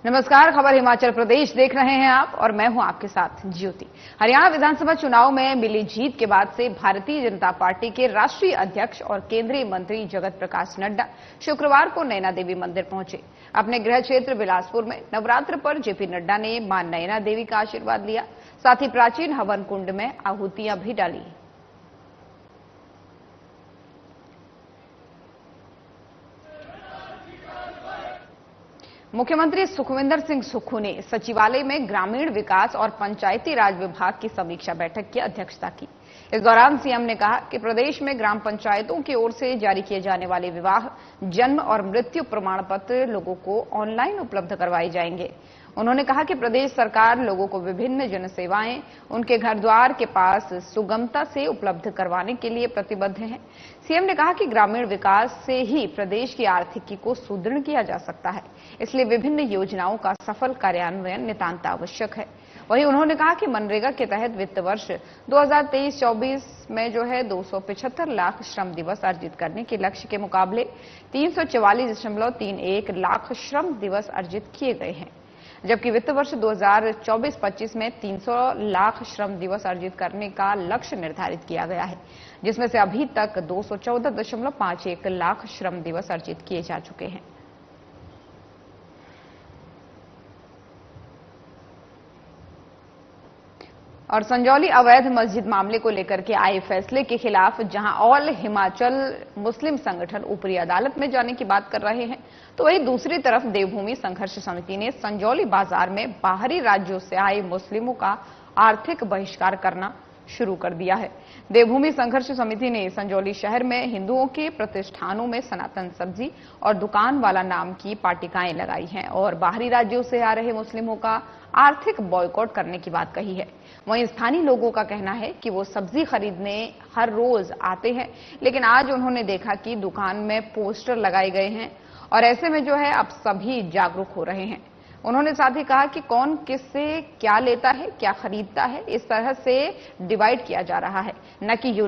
नमस्कार, खबर हिमाचल प्रदेश देख रहे हैं आप और मैं हूं आपके साथ ज्योति। हरियाणा विधानसभा चुनाव में मिली जीत के बाद से भारतीय जनता पार्टी के राष्ट्रीय अध्यक्ष और केंद्रीय मंत्री जगत प्रकाश नड्डा शुक्रवार को नैना देवी मंदिर पहुंचे। अपने गृह क्षेत्र बिलासपुर में नवरात्र पर जेपी नड्डा ने मां नैना देवी का आशीर्वाद लिया, साथ ही प्राचीन हवन कुंड में आहुतियां भी डाली। मुख्यमंत्री सुखविंदर सिंह सुक्खू ने सचिवालय में ग्रामीण विकास और पंचायती राज विभाग की समीक्षा बैठक की अध्यक्षता की। इस दौरान सीएम ने कहा कि प्रदेश में ग्राम पंचायतों की ओर से जारी किए जाने वाले विवाह, जन्म और मृत्यु प्रमाण पत्र लोगों को ऑनलाइन उपलब्ध करवाए जाएंगे। उन्होंने कहा कि प्रदेश सरकार लोगों को विभिन्न जन सेवाएं उनके घर द्वार के पास सुगमता से उपलब्ध करवाने के लिए प्रतिबद्ध है। सीएम ने कहा कि ग्रामीण विकास से ही प्रदेश की आर्थिकी को सुदृढ़ किया जा सकता है, इसलिए विभिन्न योजनाओं का सफल कार्यान्वयन नितांत आवश्यक है। वहीं उन्होंने कहा कि मनरेगा के तहत वित्त वर्ष 2023-24 में जो है 275 लाख श्रम दिवस अर्जित करने के लक्ष्य के मुकाबले 344.31 लाख श्रम दिवस अर्जित किए गए हैं, जबकि वित्त वर्ष 2024-25 में 300 लाख श्रम दिवस अर्जित करने का लक्ष्य निर्धारित किया गया है, जिसमें से अभी तक 214.51 लाख श्रम दिवस अर्जित किए जा चुके हैं। और संजौली अवैध मस्जिद मामले को लेकर के आए फैसले के खिलाफ जहां ऑल हिमाचल मुस्लिम संगठन ऊपरी अदालत में जाने की बात कर रहे हैं, तो वहीं दूसरी तरफ देवभूमि संघर्ष समिति ने संजौली बाजार में बाहरी राज्यों से आए मुस्लिमों का आर्थिक बहिष्कार करना शुरू कर दिया है। देवभूमि संघर्ष समिति ने संजौली शहर में हिंदुओं के प्रतिष्ठानों में सनातन सब्जी और दुकान वाला नाम की पाटिकाएं लगाई हैं और बाहरी राज्यों से आ रहे मुस्लिमों का आर्थिक बॉयकॉट करने की बात कही है। वहीं स्थानीय लोगों का कहना है कि वो सब्जी खरीदने हर रोज आते हैं, लेकिन आज उन्होंने देखा कि दुकान में पोस्टर लगाए गए हैं और ऐसे में जो है अब सभी जागरूक हो रहे हैं। उन्होंने साथ ही कहा कि कौन किससे क्या लेता है, क्या खरीदता है, इस तरह से डिवाइड किया जा रहा है, न कि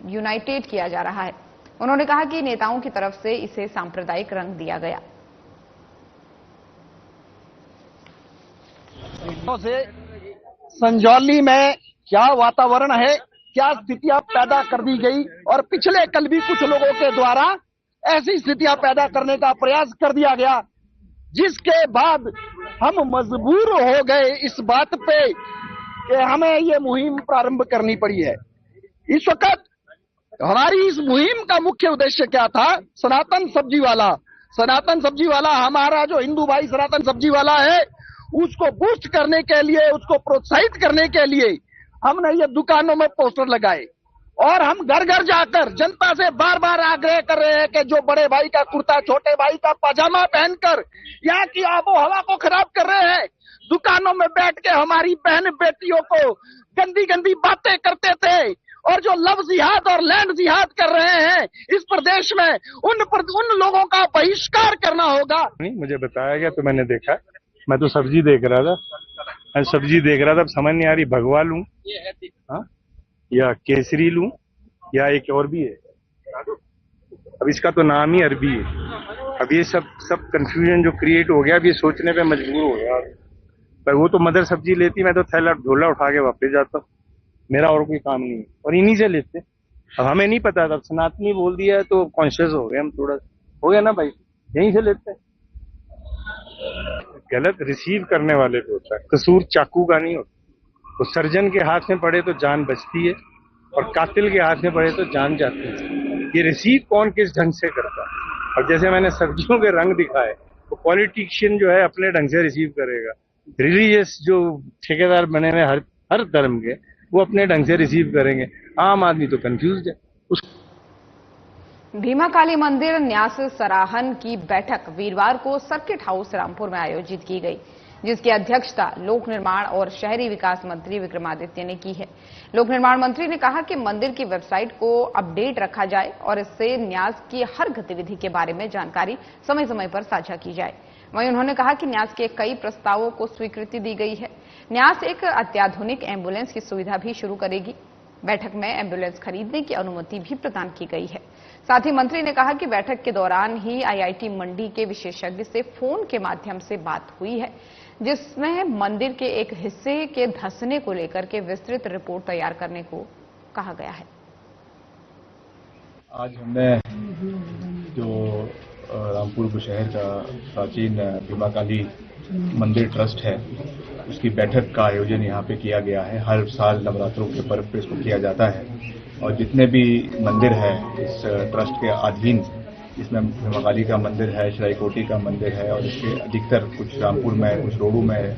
यूनाइटेड किया जा रहा है। उन्होंने कहा कि नेताओं की तरफ से इसे सांप्रदायिक रंग दिया गया। से संजौली में क्या वातावरण है, क्या स्थितियां पैदा कर दी गई और पिछले कल भी कुछ लोगों के द्वारा ऐसी स्थितियां पैदा करने का प्रयास कर दिया गया, जिसके बाद हम मजबूर हो गए इस बात पे कि हमें ये मुहिम प्रारंभ करनी पड़ी है। इस वक्त हमारी इस मुहिम का मुख्य उद्देश्य क्या था? सनातन सब्जी वाला हमारा जो हिंदू भाई सनातन सब्जी वाला है, उसको बूस्ट करने के लिए, उसको प्रोत्साहित करने के लिए हमने ये दुकानों में पोस्टर लगाए और हम घर घर जाकर जनता से बार बार आग्रह कर रहे हैं कि जो बड़े भाई का कुर्ता, छोटे भाई का पजामा पहनकर यहाँ की आबो हवा को खराब कर रहे हैं, दुकानों में बैठ के हमारी बहन बेटियों को गंदी गंदी बातें करते थे और जो लव जिहाद और लैंड जिहाद कर रहे हैं इस प्रदेश में, उन लोगों का बहिष्कार करना होगा। मुझे बताया गया तो मैंने देखा, मैं तो सब्जी देख रहा था, अब समझ नहीं आ रही भगवा लूं या केसरी लूं या एक और भी है, अब इसका तो नाम ही अरबी है। अब ये सब कंफ्यूजन जो क्रिएट हो गया, अब ये सोचने पे मजबूर हो गया। पर वो तो मदर सब्जी लेती, मैं तो थैला ढोला उठा के वापस जाता हूँ, मेरा और कोई काम नहीं है, और इन्हीं से लेते। अब हमें नहीं पता था, सनातनी बोल दिया तो कॉन्शियस हो गए हम, थोड़ा हो गया ना भाई, यहीं से लेते हैं। गलत रिसीव करने वाले पे होता है, कसूर चाकू का नहीं होता। तो सर्जन के हाथ में पड़े तो जान बचती है और कातिल के हाथ में पड़े तो जान जाती है। ये रिसीव कौन किस ढंग से करता है। और जैसे मैंने सब्जियों के रंग दिखाए, तो पॉलिटिशियन जो है अपने ढंग से रिसीव करेगा, रिलीजियस जो ठेकेदार बने हुए हर धर्म के, वो अपने ढंग से रिसीव करेंगे। आम आदमी तो कंफ्यूज है। भीमा काली मंदिर न्यास सराहन की बैठक वीरवार को सर्किट हाउस रामपुर में आयोजित की गई, जिसकी अध्यक्षता लोक निर्माण और शहरी विकास मंत्री विक्रमादित्य ने की है। लोक निर्माण मंत्री ने कहा कि मंदिर की वेबसाइट को अपडेट रखा जाए और इससे न्यास की हर गतिविधि के बारे में जानकारी समय समय पर साझा की जाए। वहीं उन्होंने कहा कि न्यास के कई प्रस्तावों को स्वीकृति दी गई है। न्यास एक अत्याधुनिक एम्बुलेंस की सुविधा भी शुरू करेगी। बैठक में एम्बुलेंस खरीदने की अनुमति भी प्रदान की गई है। साथ ही मंत्री ने कहा कि बैठक के दौरान ही आईआईटी मंडी के विशेषज्ञ से फोन के माध्यम से बात हुई है, जिसमें मंदिर के एक हिस्से के धंसने को लेकर के विस्तृत रिपोर्ट तैयार करने को कहा गया है। आज हमने जो रामपुर बुशहर का प्राचीन भीमा काली मंदिर ट्रस्ट है, उसकी बैठक का आयोजन यहाँ पे किया गया है। हर साल नवरात्रों के पर्व पे इसको किया जाता है और जितने भी मंदिर है इस ट्रस्ट के अधीन, इसमें भीमा काली का मंदिर है, श्राईकोटी का मंदिर है और इसके अधिकतर कुछ रामपुर में, कुछ रोडू में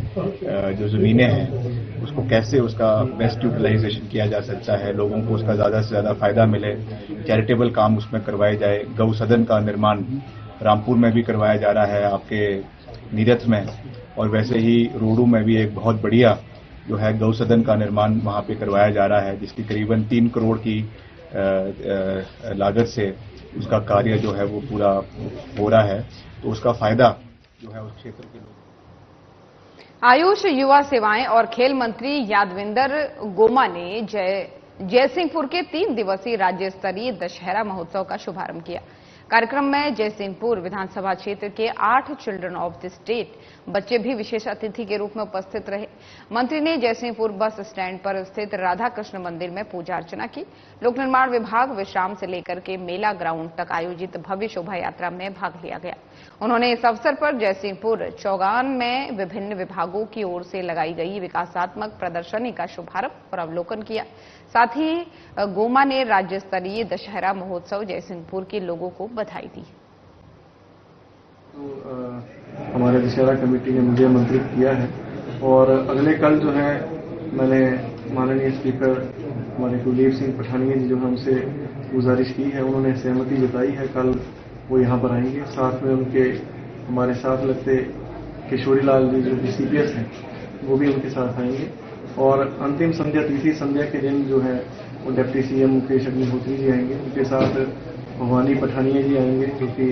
जो जमीनें हैं उसको कैसे उसका बेस्ट यूटिलाइजेशन किया जा सकता है, लोगों को उसका ज्यादा से ज्यादा फायदा मिले, चैरिटेबल काम उसमें करवाए जाए। गौ सदन का निर्माण रामपुर में भी करवाया जा रहा है, आपके नीरथ में, और वैसे ही रोडू में भी एक बहुत बढ़िया जो है गौ सदन का निर्माण वहां पे करवाया जा रहा है, जिसकी करीबन 3 करोड़ की लागत से उसका कार्य जो है वो पूरा हो रहा है। तो उसका फायदा जो है उस क्षेत्र के लोग। आयुष, युवा सेवाएं और खेल मंत्री यादविंदर गोमा ने जयसिंहपुर के 3 दिवसीय राज्य स्तरीय दशहरा महोत्सव का शुभारंभ किया। कार्यक्रम में जयसिंहपुर विधानसभा क्षेत्र के 8 चिल्ड्रन ऑफ द स्टेट बच्चे भी विशेष अतिथि के रूप में उपस्थित रहे। मंत्री ने जयसिंहपुर बस स्टैंड पर स्थित राधा कृष्ण मंदिर में पूजा अर्चना की। लोक निर्माण विभाग विश्राम से लेकर के मेला ग्राउंड तक आयोजित भव्य शोभा यात्रा में भाग लिया गया। उन्होंने इस अवसर पर जयसिंहपुर चौगान में विभिन्न विभागों की ओर से लगाई गई विकासात्मक प्रदर्शनी का शुभारंभ और अवलोकन किया। साथ ही गोमा ने राज्य स्तरीय दशहरा महोत्सव जयसिंहपुर के लोगों को बधाई दी। तो हमारे दशहरा कमेटी ने मुझे आमंत्रित किया है और अगले कल जो है मैंने माननीय स्पीकर हमारे कुलदीप सिंह पठानिया जी जो हमसे गुजारिश की है, उन्होंने सहमति जताई है, कल वो यहाँ पर आएंगे। साथ में उनके हमारे साथ लगते किशोरी लाल जी जो कि CPS हैं वो भी उनके साथ आएंगे और अंतिम संध्या, तीसरी संध्या के दिन जो है वो डिप्टी CM मुकेश अग्निहोत्री जी आएंगे। उनके साथ भवानी पठानिया जी आएंगे जो कि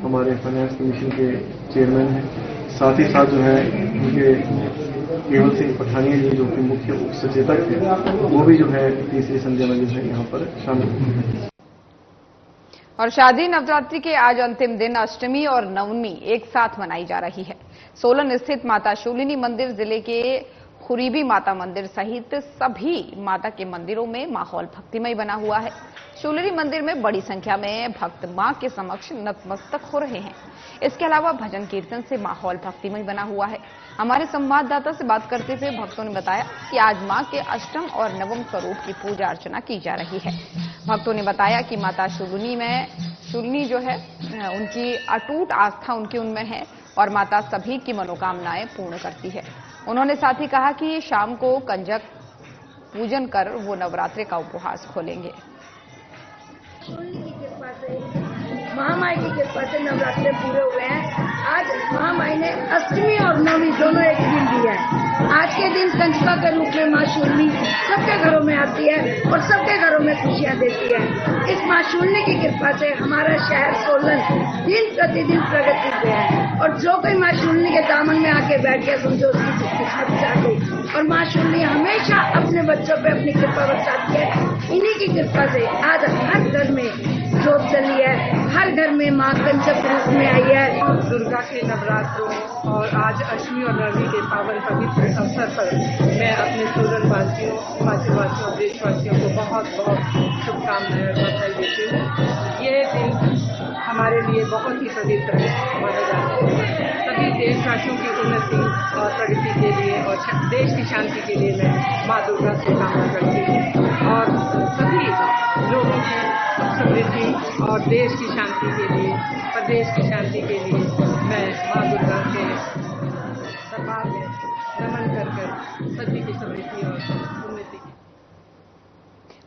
हमारे फाइनेंस कमीशन के चेयरमैन हैं। साथ ही साथ जो है उनके केवल सिंह पठानिया जी जो कि मुख्य उप सचेतक थे, वो भी जो है तीसरी संध्या में जो है यहाँ पर शामिल होंगे। और शारदीय नवरात्रि के आज अंतिम दिन अष्टमी और नवमी एक साथ मनाई जा रही है। सोलन स्थित माता शूलिनी मंदिर, जिले के खुरीबी माता मंदिर सहित सभी माता के मंदिरों में माहौल भक्तिमय बना हुआ है। शूलिनी मंदिर में बड़ी संख्या में भक्त मां के समक्ष नतमस्तक हो रहे हैं। इसके अलावा भजन कीर्तन से माहौल भक्तिमय बना हुआ है। हमारे संवाददाता से बात करते हुए भक्तों ने बताया कि आज मां के अष्टम और नवम स्वरूप की पूजा अर्चना की जा रही है। भक्तों ने बताया कि माता शूलिनी जो है उनकी अटूट आस्था उनमें है और माता सभी की मनोकामनाएं पूर्ण करती है। उन्होंने साथ ही कहा कि शाम को कंजक पूजन कर वो नवरात्रि का उपवास खोलेंगे। महामाई की कृपा से नवरात्रे पूरे हुए हैं। आज महामाई ने अष्टमी और नवमी दोनों एक दिन दिया है। आज के दिन कंजका के रूप में माँ शूलिनी सबके घरों में आती है और सबके घरों में खुशियाँ देती है। इस माँ शूलिनी की कृपा से हमारा शहर सोलन दिन प्रतिदिन प्रगति पे है और जो कोई माँ शूलिनी के दामन में आके बैठ गया समझो उसकी किस्मत जा गई। और माँ शूलिनी हमेशा अपने बच्चों पे अपनी कृपा बरसाती है। इन्हीं की कृपा से आज हर घर में जोत चली है, हर घर में माँ कंजक रूप में आई है। दुर्गा के नवरात्रों और आज अष्टमी और नवमी के पावन पवित्र अवसर पर मैं अपने सोलन वासियों, हिमाचलवासियों और देशवासियों को बहुत बहुत शुभकामनाएं और बधाई देती हूँ। यह दिन हमारे लिए बहुत ही पवित्र माना जाता है। सभी देशवासियों की उन्नति और प्रगति के लिए और देश की शांति के लिए मैं माँ दुर्गा से कामना करती हूँ और सभी लोगों की समृद्धि और देश की शांति के लिए, प्रदेश की शांति के लिए मैं माँ दुर्गा के दरबार में नमन कर सभी की समृद्धि और उन्नति की।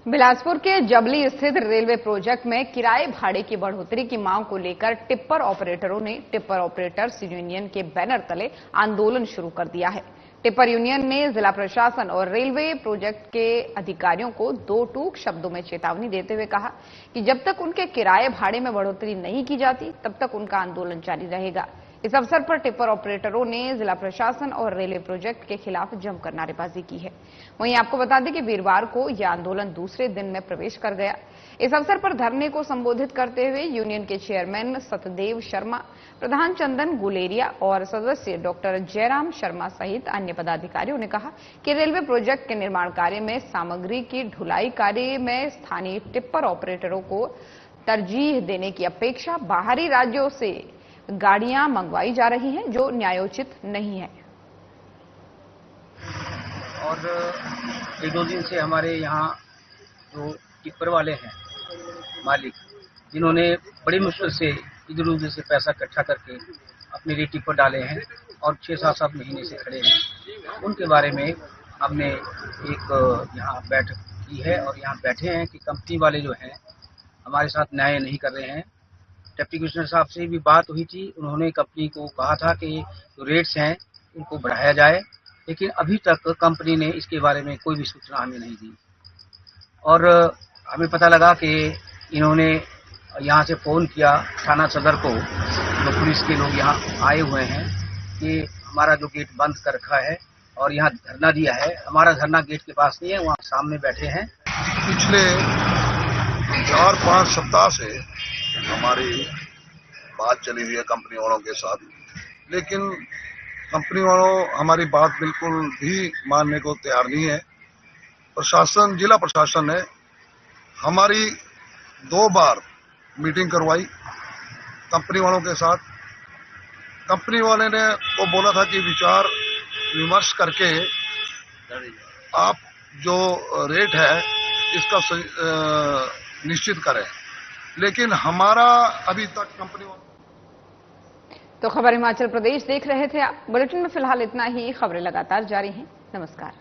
बिलासपुर के जबली स्थित रेलवे प्रोजेक्ट में किराए भाड़े की बढ़ोतरी की मांग को लेकर टिप्पर ऑपरेटरों ने टिप्पर ऑपरेटर्स यूनियन के बैनर तले आंदोलन शुरू कर दिया है। टिप्पर यूनियन ने जिला प्रशासन और रेलवे प्रोजेक्ट के अधिकारियों को 2 टूक शब्दों में चेतावनी देते हुए कहा कि जब तक उनके किराए भाड़े में बढ़ोतरी नहीं की जाती तब तक उनका आंदोलन जारी रहेगा। इस अवसर पर टिप्पर ऑपरेटरों ने जिला प्रशासन और रेलवे प्रोजेक्ट के खिलाफ जमकर नारेबाजी की है। वहीं आपको बता दें कि वीरवार को यह आंदोलन दूसरे दिन में प्रवेश कर गया। इस अवसर पर धरने को संबोधित करते हुए यूनियन के चेयरमैन सतदेव शर्मा, प्रधान चंदन गुलेरिया और सदस्य डॉक्टर जयराम शर्मा सहित अन्य पदाधिकारियों ने कहा कि रेलवे प्रोजेक्ट के निर्माण कार्य में सामग्री की ढुलाई कार्य में स्थानीय टिप्पर ऑपरेटरों को तरजीह देने की अपेक्षा बाहरी राज्यों से गाड़ियां मंगवाई जा रही हैं, जो न्यायोचित नहीं है। और एक दो दिन से हमारे यहाँ जो टिप्पर वाले हैं मालिक, जिन्होंने बड़ी मुश्किल से इधर उधर से पैसा इकट्ठा करके अपने लिए टिप्पर डाले हैं और 6-7 महीने से खड़े हैं, उनके बारे में हमने एक यहाँ बैठक की है और यहाँ बैठे हैं कि कंपनी वाले जो हैं हमारे साथ न्याय नहीं कर रहे हैं। डिप्टी कमिश्नर साहब से भी बात हुई थी, उन्होंने कंपनी को कहा था कि जो रेट्स हैं उनको बढ़ाया जाए, लेकिन अभी तक कंपनी ने इसके बारे में कोई भी सूचना हमें नहीं दी। और हमें पता लगा कि इन्होंने यहाँ से फ़ोन किया थाना सदर को, जो पुलिस के लोग यहाँ आए हुए हैं, कि हमारा जो गेट बंद कर रखा है और यहाँ धरना दिया है। हमारा धरना गेट के पास नहीं है, वहाँ सामने बैठे हैं। पिछले 4-5 सप्ताह से हमारी बात चली हुई है कंपनी वालों के साथ, लेकिन कंपनी वालों हमारी बात बिल्कुल भी मानने को तैयार नहीं है। प्रशासन, जिला प्रशासन ने हमारी 2 बार मीटिंग करवाई कंपनी वालों के साथ। कंपनी वाले ने वो बोला था कि विचार विमर्श करके आप जो रेट है इसका निश्चित करें, लेकिन हमारा अभी तक कंपनी वालों। तो खबर हिमाचल प्रदेश देख रहे थे आप। बुलेटिन में फिलहाल इतना ही। खबरें लगातार जारी हैं। नमस्कार।